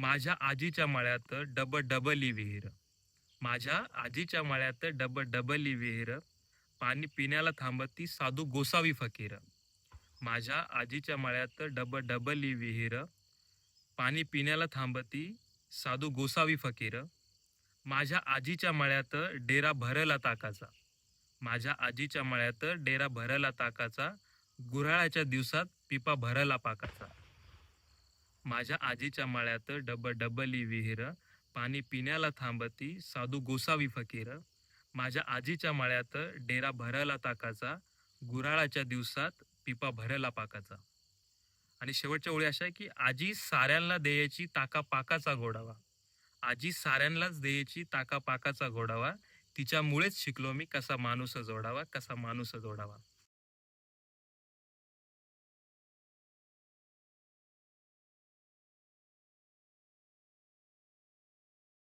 माझ्या आजीच्या मळ्यात डबली विहीर. माझ्या आजीच्या मळ्यात डबली विहीर. पाणी पिण्याला थांबती साधू गोसावी फकीर. माझ्या आजीच्या मळ्यात डबली विहीर. पाणी पिण्याला थांबती साधू गोसावी फकीर. माझ्या आजीच्या मळ्यात डेरा भरला ताकाचा. माझ्या आजीच्या मळ्यात डेरा भरला ताकाचा. गुऱ्हाळाच्या दिवसात पिपा भरला पाकाचा. माझ्या आजीच्या मळ्यात डबली विहीर. पाणी पिण्याला थांबती साधू गोसावी फकीर. माझ्या आजीच्या मळ्यात डेरा भरला ताकाचा. गुऱ्हाळाच्या दिवसात पिपा भरला पाकाचा. आणि शेवटच्या ओळी अशा आहे की आजी साऱ्यांना द्यायची ताका पाकाचा गोडावा. आजी साऱ्यांनाच द्यायची ताका पाकाचा गोडावा. तिच्यामुळेच शिकलो मी कसा माणूस जोडावा, कसा माणूस जोडावा.